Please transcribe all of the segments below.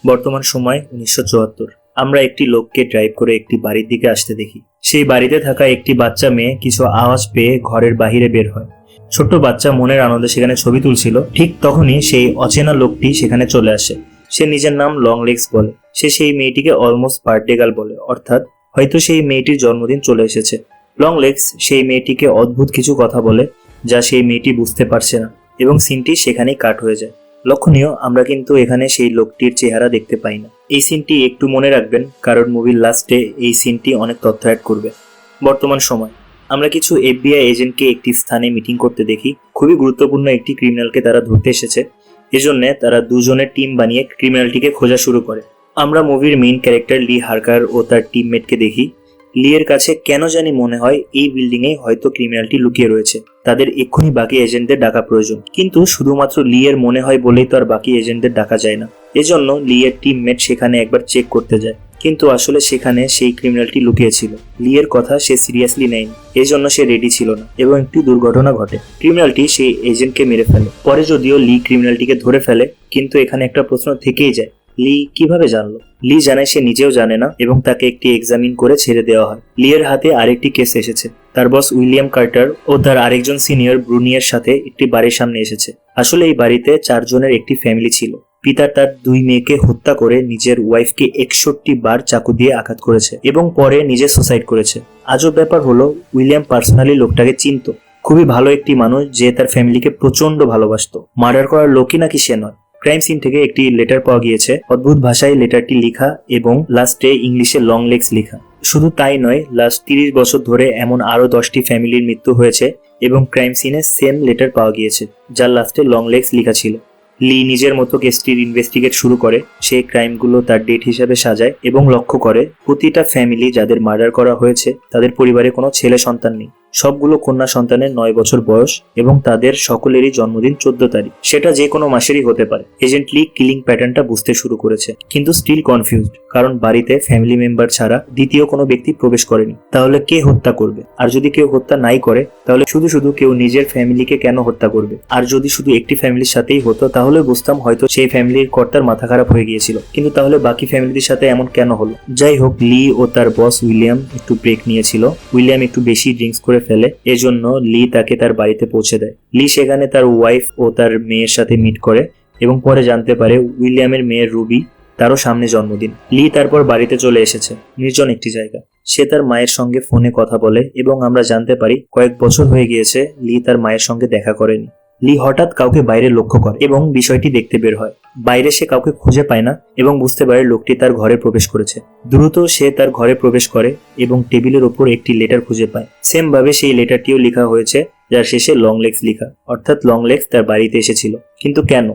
বর্তমান সময় 1974। আমরা একটি লোককে ড্রাইভ করে একটি বাড়ির দিকে আসতে দেখি। সেই বাড়িতে থাকা একটি বাচ্চা মেয়ে কিছু আওয়াজ পেয়ে ঘরের বাহিরে বের হয়। ছোট্ট বাচ্চা মনের আনন্দে সেখানে ছবি তুলছিল। ঠিক তখনই সেই অচেনা লোকটি সেখানে চলে আসে। সে নিজের নাম লং লেগস বলে। সে সেই মেয়েটিকে অলমোস্ট বার্থডে গার্ল বলে, অর্থাৎ হয়তো সেই মেয়েটির জন্মদিন চলে এসেছে। লং লেগস সেই মেয়েটিকে অদ্ভুত কিছু কথা বলে যা সেই মেয়েটি বুঝতে পারছে না, এবং সিনটি সেখানেই কাট হয়ে যায়। লক্ষণীয়, আমরা কিন্তু এখানে সেই লোকটির চেহারা দেখতে পাই না। এই সিনটি একটু মনে রাখবেন, কারণ মুভির লাস্টে এই সিনটি অনেক তথ্য অ্যাড করবে। বর্তমান সময় আমরা কিছু FBI এজেন্টকে একটি স্থানে মিটিং করতে দেখি। খুবই গুরুত্বপূর্ণ একটি ক্রিমিনালকে তারা ধরতে এসেছে। এজন্য তারা দুজনের টিম বানিয়ে ক্রিমিনালটিকে খোঁজা শুরু করে। আমরা মুভির মেইন ক্যারেক্টার লি হার্কার ও তার টিমমেটকে দেখি। লি এর কাছে কেন জানি মনে হয় এই বিল্ডিং এ হয়তো ক্রিমিনালটি লুকিয়ে রয়েছে। তাদের এক্ষুনি বাকি এজেন্টদের ডাকা প্রয়োজন, কিন্তু শুধুমাত্র লি এর মনে হয় বলেই তো আর বাকি এজেন্টদের ডাকা যায় না। এজন্য লি এর টিমমেট সেখানে একবার চেক করতে যায়, কিন্তু আসলে সেখানে সেই ক্রিমিনালটি লুকিয়েছিল। লি এর কথা সে সিরিয়াসলি নেয়নি, এজন্য সে রেডি ছিল না এবং একটি দুর্ঘটনা ঘটে। ক্রিমিনালটি সেই এজেন্টকে মেরে ফেলে। পরে যদিও লি ক্রিমিনালটিকে ধরে ফেলে, কিন্তু এখানে একটা প্রশ্ন থেকেই যায়, লি কিভাবে জানলো? লি জানায় সে নিজেও জানে না, এবং তাকে একটি এক্সামিন করে ছেড়ে দেওয়া হয়। লি এর হাতে আরেকটি কেস এসেছে। তার বস উইলিয়াম কার্টার ও তার আরেকজন সিনিয়র ব্রুনিয়ের সাথে একটি বাড়ির সামনে এসেছে। আসলে এই বাড়িতে 4 জনের একটি ফ্যামিলি ছিল। পিতা তার 2 মেয়েকে হত্যা করে নিজের ওয়াইফকে 61 বার চাকু দিয়ে আঘাত করেছে এবং পরে নিজে সুসাইড করেছে। আজব ব্যাপার হলো, উইলিয়াম পার্সোনালি লোকটাকে চিনতো। খুবই ভালো একটি মানুষ যে তার ফ্যামিলিকে প্রচন্ড ভালোবাসতো। মার্ডার করার লোকই নাকি সে নয়। ক্রাইম সিন থেকে একটি লেটার পাওয়া গিয়েছে। অদ্ভুত ভাষায় লেটারটি লেখা এবং লাস্টে ইংলিশে লং লেগস লেখা। শুধু তাই নয়, লাস্ট 30 বছর ধরে এমন আরো 10টি ফ্যামিলির মৃত্যু হয়েছে এবং ক্রাইম সিনে সেম লেটার পাওয়া গিয়েছে যার লাস্টে লং লেগস লেখা ছিল। লি নিজের মতো কেসটির ইনভেস্টিগেট শুরু করে। সে ক্রাইমগুলো তার ডেট হিসাবে সাজায় এবং লক্ষ্য করে প্রতিটা ফ্যামিলি যাদের মার্ডার করা হয়েছে তাদের পরিবারে কোনো ছেলে সন্তান নেই। সবগুলো কন্যা সন্তানের 9 বছর বয়স এবং তাদের সকলেরই জন্মদিন 14 তারিখ। সেটা যে কোনো মাসেরই হতে পারে। এজেন্ট লি কিলিং প্যাটার্নটা বুঝতে শুরু করেছে, কিন্তু স্টিল কনফিউজড, কারণ বাড়িতে ফ্যামিলি মেম্বার ছাড়া দ্বিতীয় কোনো ব্যক্তি প্রবেশ করেনি। তাহলে কে হত্যা করবে? আর যদি কেউ হত্যা নাই করে, তাহলে শুধু শুধু কেউ নিজের ফ্যামিলিকে কেন হত্যা করবে? আর যদি শুধু একটি ফ্যামিলির সাথেই হতো, তাহলে বুঝতাম হয়তো সেই ফ্যামিলির কর্তার মাথা খারাপ হয়ে গিয়েছিল, কিন্তু তাহলে বাকি ফ্যামিলির সাথে এমন কেন হলো? যাই হোক, লি ও তার বস উইলিয়াম একটু ব্রেক নিয়েছিল। উইলিয়াম একটু বেশি ড্রিঙ্কস করে ফেলে, এজন্য লি তাকে তার বাড়িতে পৌঁছে দেয়। লি সেখানে তার ওয়াইফ ও তার মেয়ের সাথে মিট করে এবং পরে জানতে পারে উইলিয়ামের মেয়ের রুবি, তারও সামনে জন্মদিন। লি তারপর বাড়িতে চলে এসেছে, নির্জন একটি জায়গা। সে তার মায়ের সঙ্গে ফোনে কথা বলে এবং আমরা জানতে পারি কয়েক বছর হয়ে গিয়েছে লি তার মায়ের সঙ্গে দেখা করেনি। লি হঠাৎ কাউকে বাইরে লক্ষ্য করে এবং বিষয়টি দেখতে বের হয়। বাইরে সে কাউকে খুঁজে পায় না এবং বুঝতে পারে লোকটি তার ঘরে প্রবেশ করেছে। দ্রুত সে তার ঘরে প্রবেশ করে এবং টেবিলের ওপর একটি লেটার খুঁজে পায়। সেম ভাবে সেই লেটারটিও লেখা হয়েছে, যার শেষে লং লেগস লেখা, অর্থাৎ লং লেগস তার বাড়িতে এসেছিল। কিন্তু কেন?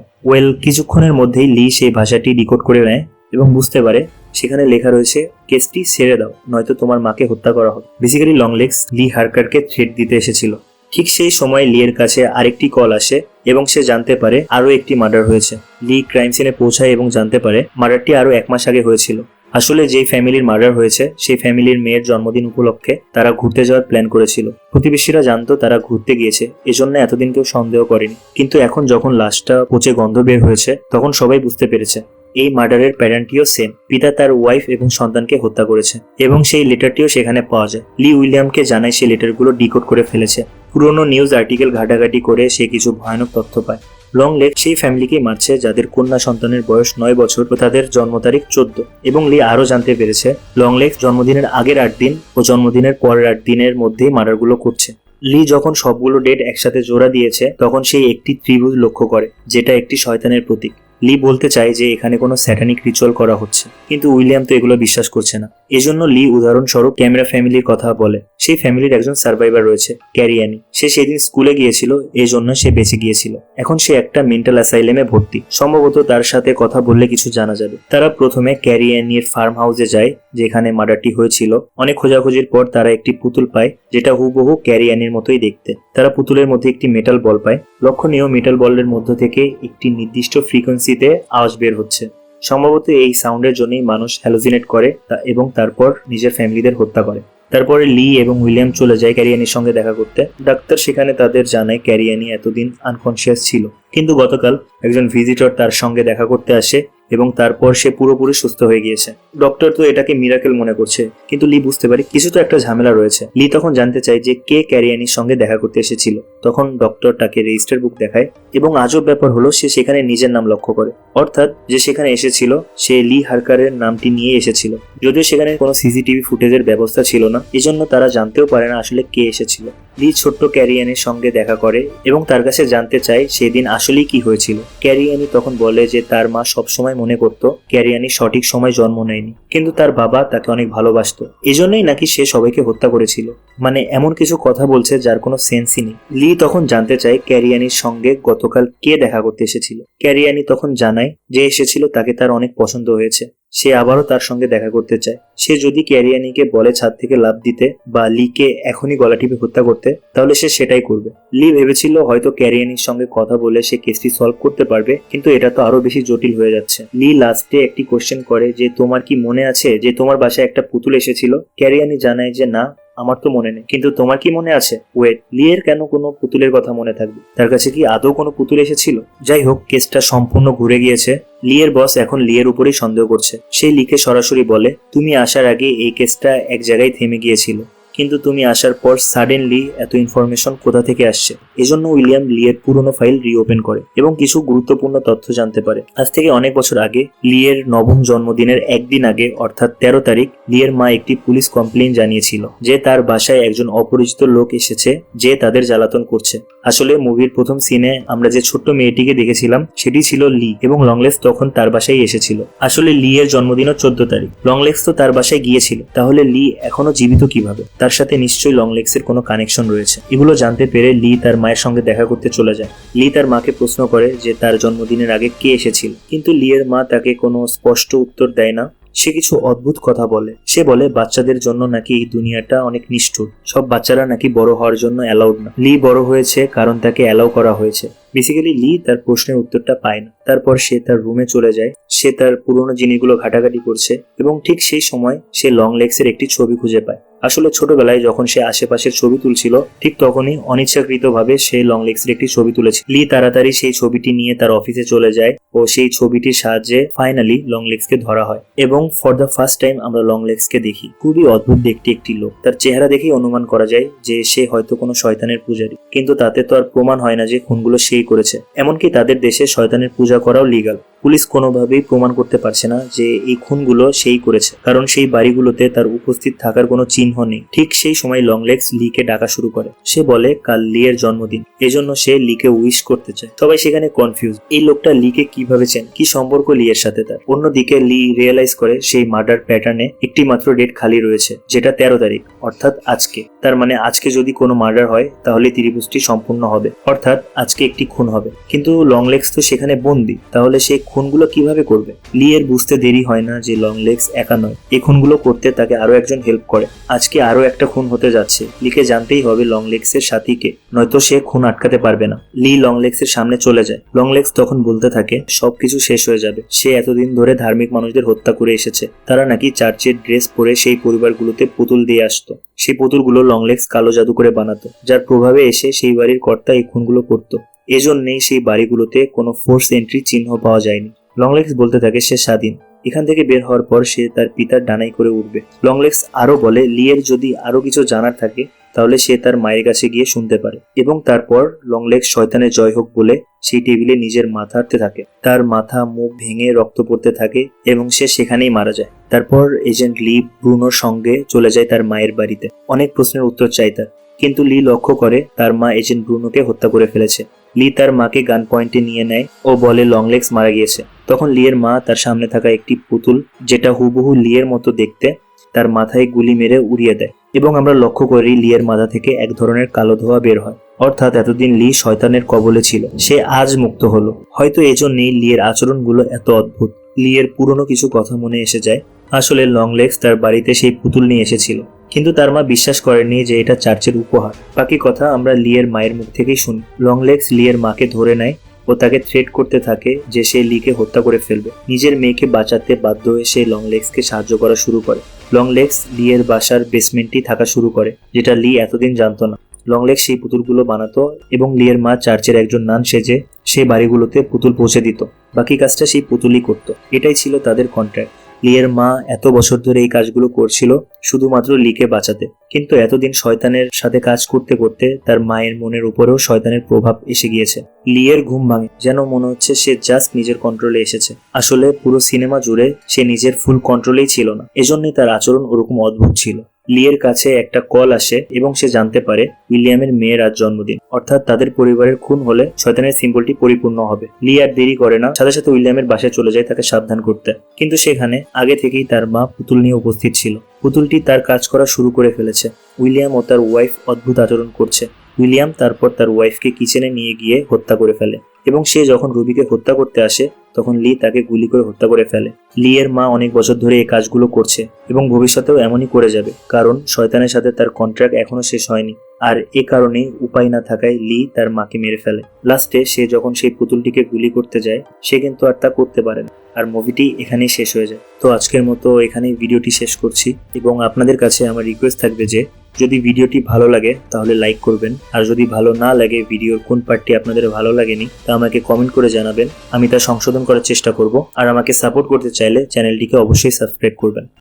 কিছুক্ষণের মধ্যেই লি সেই ভাষাটি ডিকোড করে নেয় এবং বুঝতে পারে সেখানে লেখা রয়েছে, কেসটি ছেড়ে দাও, নয়তো তোমার মাকে হত্যা করা হবে। বেসিক্যালি লং লেগস লি হার্কারকে থ্রেট দিতে এসেছিল। ঠিক সেই সময় লি এর কাছে আরেকটি কল আসে এবং সে জানতে পারে আরো একটি মার্ডার হয়েছে। লি ক্রাইম সিনে পৌঁছায় এবং জানতে পারে মার্ডারটি আরো 1 মাস আগে হয়েছিল। আসলে যেই ফ্যামিলির মার্ডার হয়েছে সেই ফ্যামিলির মেয়ের জন্মদিন উপলক্ষে তারা ঘুরতে যাওয়ার প্ল্যান করেছিল। প্রতিবেশীরা জানতো তারা ঘুরতে গিয়েছে, এজন্য এতদিন কেউ সন্দেহ করেনি। কিন্তু এখন যখন লাশটা পচে গন্ধ বের হয়েছে, তখন সবাই বুঝতে পেরেছে এই মার্ডারের প্যাটার্নটিও সেম। পিতা তার ওয়াইফ এবং সন্তানকে হত্যা করেছে এবং সেই লেটারটিও সেখানে পাওয়া যায়। লি উইলিয়ামকে জানায় সেই লেটারগুলো ডিকোড করে ফেলেছে। পুরনো নিউজ আর্টিকেল ঘাটাঘাটি করে সে কিছু ভয়ানক তথ্য পায়। লং লেগ সেই ফ্যামিলিকেই মারছে যাদের কন্যা সন্তানের বয়স 9 বছর ও তাদের জন্ম তারিখ 14। এবং লি আরো জানতে পেরেছে লং লেগ জন্মদিনের আগের 8 দিন ও জন্মদিনের পরের 8 দিনের মধ্যেই মার্ডারগুলো করছে। লি যখন সবগুলো ডেট একসাথে জোড়া দিয়েছে, তখন সেই একটি ত্রিভুজ লক্ষ্য করে, যেটা একটি শয়তানের প্রতীক। লি বলতে চায় যে এখানে কোনো স্যাটানিক রিচুয়াল করা হচ্ছে, কিন্তু উইলিয়াম তো এগুলো বিশ্বাস করছে না। এজন্য লি উদাহরণস্বরূপ ক্যামেরা ফ্যামিলির কথা বলে। সেই ফ্যামিলির একজন সার্ভাইভার রয়েছে, ক্যারি অ্যানি। সে সেদিন স্কুলে গিয়েছিল, এজন্য সে বেঁচে গিয়েছিল। এখন সে একটা মেন্টাল অ্যাসাইলেমে ভর্তি। সম্ভবত তার সাথে কথা বললে কিছু জানা যাবে। তারা প্রথমে ক্যারি অ্যানির ফার্ম হাউসে যায়, যেখানে মার্ডারটি হয়েছিল। অনেক খোঁজাখুঁজির পর তারা একটি পুতুল পায়, যেটা হুবহু ক্যারি অ্যানির মতোই দেখতে। তারা পুতুলের মধ্যে একটি মেটাল বল পায়। লক্ষণীয়, মেটাল বলের মধ্য থেকে একটি নির্দিষ্ট ফ্রিকোয়েন্সিতে আওয়াজ বের হচ্ছে। সম্ভবত এই সাউন্ডের জন্যই মানুষ হ্যালুসিনেট করে এবং তারপর নিজের ফ্যামিলিদের হত্যা করে। তারপরে লি এবং উইলিয়াম চলে যায় ক্যারিয়ানির সঙ্গে দেখা করতে। ডাক্তার সেখানে তাদের জানায় ক্যারিয়ানি এতদিন আনকনশিয়াস ছিল, কিন্তু গতকাল একজন ভিজিটর তার সঙ্গে দেখা করতে আসে এবং তারপর সে পুরোপুরি সুস্থ হয়ে গিয়েছে। ডক্টর তো এটাকে মিরাকেল মনে করছে, কিন্তু লি বুঝতে পারে কিছু তো একটা ঝামেলা রয়েছে। লি তখন জানতে চায় যে কে ক্যারিয়ানির সঙ্গে দেখা করতে এসেছিল। তখন ডক্টর তাকে রেজিস্টার বুক দেখায় এবং আজব ব্যাপার হলো সে সেখানে নিজের নাম লক্ষ্য করে, অর্থাৎ যে সেখানে এসেছিল সে লি হারকারের নামটি নিয়ে এসেছিল। যদিও সেখানে কোনো সিসিটিভি ফুটেজের ব্যবস্থা ছিল না, এজন্য তারা জানতেও পারে না আসলে কে এসেছিল। লি ছোট্ট ক্যারিয়ানির সঙ্গে দেখা করে এবং তার কাছে জানতে চায় সেদিন আসলেই কি হয়েছিল। ক্যারিয়ানি তখন বলে যে তার মা সবসময় মনে করত ক্যারিয়ানি সঠিক সময় জন্ম নেয়নি, কিন্তু তার বাবা তাকে অনেক ভালোবাসতো, এজন্যই নাকি সে সবাইকে হত্যা করেছিল। মানে এমন কিছু কথা বলছে যার কোনো সেন্সই নেই। লি তখন জানতে চায় ক্যারিয়ানির সঙ্গে গতকাল কে দেখা করতে এসেছিল। ক্যারিয়ানি তখন জানায় যে এসেছিল তাকে তার অনেক পছন্দ হয়েছে, সে আবারও তার সঙ্গে দেখা করতে চায়। সে যদি ক্যারিয়ানিকে বলে ছাদ থেকে লাফ দিতে বা লিকে এখনই গলা টিপে হত্যা করতে, তাহলে সে সেটাই করবে। লি ভেবেছিল হয়তো ক্যারিয়ানির সঙ্গে কথা বলে সে কেসটি সলভ করতে পারবে, কিন্তু এটা তো আরো বেশি জটিল হয়ে যাচ্ছে। লি লাস্টে একটি কোশ্চেন করে যে তোমার কি মনে আছে যে তোমার বাসায় একটা পুতুল এসেছিল? ক্যারিয়ানি জানায় যে না, আমার তো মনে নেই, কিন্তু তোমার কি মনে আছে? ওয়েট, লিয়ের কেন কোনো পুতুলের কথা মনে থাকবে? তার কাছে কি আদৌ কোনো পুতুল এসেছিল? যাই হোক, কেসটা সম্পূর্ণ ঘুরে গিয়েছে। লিয়ের বস এখন লিয়ের উপরেই সন্দেহ করছে। সে লিকে সরাসরি বলে তুমি আসার আগে এই কেসটা এক জায়গায় থেমে গিয়েছিল, কিন্তু তুমি আসার পর সাডেনলি এত ইনফরমেশন কোথা থেকে আসছে। এজন্য উইলিয়াম লিয়ের পুরনো ফাইল রিওপেন করে এবং কিছু গুরুত্বপূর্ণ তথ্য জানতে পারে। আজ থেকে অনেক বছর আগে, লিয়ের নবম জন্মদিনের একদিন আগে অর্থাৎ 13 তারিখ, লিয়ের মা একটি পুলিশ কমপ্লেইন জানিয়েছিল যে তার বাসায় একজন অপরিচিত লোক এসেছে যে তাদের জ্বালাতন করছে। আসলে মুভির প্রথম সিনে আমরা যে ছোট্ট মেয়েটিকে দেখেছিলাম সেটি ছিল লি, এবং লংলেক্স তখন তার বাসায় এসেছিল। আসলে লিয়ের জন্মদিনও 14 তারিখ। লংলেক্স তো তার বাসায় গিয়েছিল, তাহলে লি এখনো জীবিত কিভাবে? তার সাথে নিশ্চয়ই লংলেক্সের কোনো কানেকশন রয়েছে। এগুলো জানতে পেরে লি তার মায়ের সঙ্গে দেখা করতে চলে যায়। লি তার মাকে প্রশ্ন করে যে তার জন্মদিনের আগে কে এসেছিল, কিন্তু লিয়ের মা তাকে কোনো স্পষ্ট উত্তর দেয় না। সে কিছু অদ্ভুত কথা বলে। সে বলে বাচ্চাদের জন্য নাকি এই দুনিয়াটা অনেক নিষ্ঠুর, সব বাচ্চারা নাকি বড় হওয়ার জন্য অ্যালাউড না। লি বড় হয়েছে কারণ তাকে অ্যালাউ করা হয়েছে। বেসিক্যালি লি তার প্রশ্নের উত্তরটা পায় না। তারপর সে তার রুমে চলে যায়। সে তার পুরনো জিনিসগুলো ঘাটাঘাটি করছে এবং ঠিক সেই সময় সে লংলেক্সের একটি ছবি খুঁজে পায়। আসলে ছোটবেলায় যখন সে আশেপাশের ছবি তুলছিল, ঠিক তখনই অনিচ্ছাকৃতভাবে সে লংলেক্সের একটি ছবি তুলেছে। লি তাড়াতাড়ি সেই ছবিটি নিয়ে তার অফিসে চলে যায় ও সেই ছবিটির সাহায্যে ফাইনালি লংলেক্সকে ধরা হয় এবং ফর দ্য ফার্স্ট টাইম আমরা লংলেক্সকে দেখি। খুবই অদ্ভুত দেখতে একটি লোক। তার চেহারা দেখেই অনুমান করা যায় যে সে হয়তো কোনো শয়তানের পূজারী, কিন্তু তাতে তো আর প্রমাণ হয় না যে খুনগুলো সেই করেছে। এমনকি তাদের দেশে শয়তানের পূজা করাও লিগাল। পুলিশ কোনোভাবেই প্রমাণ করতে পারছে না যে এই খুনগুলো সেই করেছে, কারণ সেই বাড়িগুলোতে তার উপস্থিত থাকার কোনো চিহ্ন নেই। ঠিক সেই সময় লংলেক্স লিকে ডাকা শুরু করে। সে বলে কাল লিয়ের জন্মদিন, এজন্য সে লিকে উইশ করতে চায়। সবাই সেখানে কনফিউজ, এই লোকটা লিকে কিভাবে চেন, কি সম্পর্ক লিয়ের সাথে তার। অন্যদিকে লি রিয়েলাইজ করে সেই মার্ডার প্যাটার্নে একটি মাত্র ডেট খালি রয়েছে, যেটা 13 তারিখ অর্থাৎ আজকে। তার মানে আজকে যদি কোনো মার্ডার হয় তাহলে ত্রিভুজটি সম্পূর্ণ হবে, অর্থাৎ আজকে একটি খুন হবে। কিন্তু লংলেক্স তো সেখানে বন্দী, তাহলে সে খুনগুলো কিভাবে করবে? লিয়ের বুঝতে দেরি হয় না যে লংলেক্স একা নয়, এই খুনগুলো করতে তাকে আরো একজন হেল্প করে। আজকে আরো একটা খুন হতে যাচ্ছে। লিকে জানতেই হবে লংলেক্সের সাথীকে, নয়তো সে খুন আটকাতে পারবে না। লি লংলেক্সের সামনে চলে যায়। লংলেক্স তখন বলতে থাকে সবকিছু শেষ হয়ে যাবে। সে এতদিন ধরে ধার্মিক মানুষদের হত্যা করে এসেছে। তারা নাকি চার্চের ড্রেস পরে সেই পরিবারগুলোতে পুতুল দিয়ে আসতো। সেই পুতুলগুলো লংলেক্স কালো জাদু করে বানাতো, যার প্রভাবে এসে সেই বাড়ির কর্তা এই খুনগুলো করতো। এজন্যই সেই বাড়িগুলোতে কোনো ফোর্স এন্ট্রি চিহ্ন পাওয়া যায়নি। লংলেক্স বলতে থাকে সে স্বাধীন। এখান থেকে বের হওয়ার পর সে তার পিতার ডানাই করে উঠবে। লংলেক্স আরো বলে লিয়ের যদি আরো কিছু জানার থাকে তাহলে সে তার মায়ের কাছে গিয়ে শুনতে পারে। এবং তারপর লংলেক্স শয়তানের জয় হোক বলে সেই টেবিলে নিজের মাথা হাঁটতে থাকে। তার মাথা মুখ ভেঙে রক্ত পড়তে থাকে এবং সে সেখানেই মারা যায়। তারপর এজেন্ট লি ব্রুনোর সঙ্গে চলে যায় তার মায়ের বাড়িতে। অনেক প্রশ্নের উত্তর চাই তার, কিন্তু লি লক্ষ্য করে তার মা এজেন্ট ব্রুনোকে হত্যা করে ফেলেছে। লি তার মাকে গান পয়েন্টে নিয়ে নেয় ও বলে লংলেক্স মারা গিয়েছে। তখন লিয়ের মা তার সামনে থাকা একটি পুতুল, যেটা হুবহু লিয়ের মতো দেখতে, তার মাথায় গুলি মেরে উড়িয়ে দেয় এবং আমরা লক্ষ্য করি লিয়ের মাথা থেকে এক ধরনের কালো ধোঁয়া বের হয়। অর্থাৎ এতদিন লি শয়তানের কবলে ছিল, সে আজ মুক্ত হলো। হয়তো এজন্যই লিয়ের আচরণগুলো এত অদ্ভুত। লিয়ের পুরনো কিছু কথা মনে এসে যায়। আসলে লংলেক্স তার বাড়িতে সেই পুতুল নিয়ে এসেছিল, কিন্তু তার মা বিশ্বাস করেনি যে এটা চার্চের উপহার। বাকি কথা আমরা লিয়ের মায়ের মুখ থেকেই শুনি। লংলেক্স লিয়ের মাকে ধরে নেয় ও তাকে থ্রেট করতে থাকে যে সে লিকে হত্যা করে ফেলবে। নিজের মেয়েকে বাঁচাতে বাধ্য হয়ে সে লংলেক্সকে সাহায্য করা শুরু করে। লংলেক্স লিয়ের বাসার বেসমেন্টেই থাকা শুরু করে, যেটা লি এতদিন জানতো না। লংলেক্স সেই পুতুলগুলো বানাতো এবং লিয়ের মা চার্চের একজন নান সেজে সেই বাড়িগুলোতে পুতুল পৌঁছে দিত। বাকি কাজটা সেই পুতুলই করত। এটাই ছিল তাদের কন্ট্রাক্ট। লিয়ের মা এত বছর ধরে এই কাজগুলো করছিল শুধুমাত্র লিকে বাঁচাতে, কিন্তু এতদিন শয়তানের সাথে কাজ করতে করতে তার মায়ের মনের উপরেও শয়তানের প্রভাব এসে গিয়েছে। লিয়ের ঘুম ভাঙে, যেন মনে হচ্ছে সে জাস্ট নিজের কন্ট্রোলে এসেছে। আসলে পুরো সিনেমা জুড়ে সে নিজের ফুল কন্ট্রোলেই ছিল না, এজন্যই তার আচরণ ওরকম অদ্ভুত ছিল। লিয়ের কাছে একটা কল আসে এবং সে জানতে পারে উইলিয়ামের মেয়ের আজ জন্মদিন, অর্থাৎ তাদের পরিবারের খুন হলে শয়তানের সিম্বলটি পরিপূর্ণ হবে। লি আর দেরি করে না, সাথে সাথে উইলিয়ামের বাসায় চলে যায় তাকে সাবধান করতে। কিন্তু সেখানে আগে থেকেই তার মা পুতুল নিয়ে উপস্থিত ছিল। পুতুলটি তার কাজ করা শুরু করে ফেলেছে। উইলিয়াম ও তার ওয়াইফ অদ্ভুত আচরণ করছে। উইলিয়াম তারপর তার ওয়াইফকে কিচেনে নিয়ে গিয়ে হত্যা করে ফেলে এবং সে যখন রুবিকে হত্যা করতে আসে তখন লি তাকে গুলি করে হত্যা করে ফেলে। লি এর মা অনেক বছর ধরে এই কাজগুলো করছে এবং ভবিষ্যতেও এমনই করে যাবে, কারণ শয়তানের সাথে তার কন্ট্রাক্ট এখনো শেষ হয়নি। আর এ কারণে উপায় না থাকায় লি তার মাকে মেরে ফেলে। লাস্টে সে যখন সেই পুতুলটিকে গুলি করতে যায় সে কিন্তু আর তা করতে পারে না, আর মুভিটি এখানেই শেষ হয়ে যায়। তো আজকের মতো এখানেই ভিডিওটি শেষ করছি এবং আপনাদের কাছে আমার রিকোয়েস্ট থাকবে যে যদি ভিডিওটি ভালো লাগে তাহলে লাইক করবেন, আর যদি ভালো না লাগে, ভিডিওর কোন পার্টটি আপনাদের ভালো লাগেনি তা আমাকে কমেন্ট করে জানাবেন। আমি তা সংশোধন করার চেষ্টা করব। আর আমাকে সাপোর্ট করতে চাইলে চ্যানেলটিকে অবশ্যই সাবস্ক্রাইব করবেন।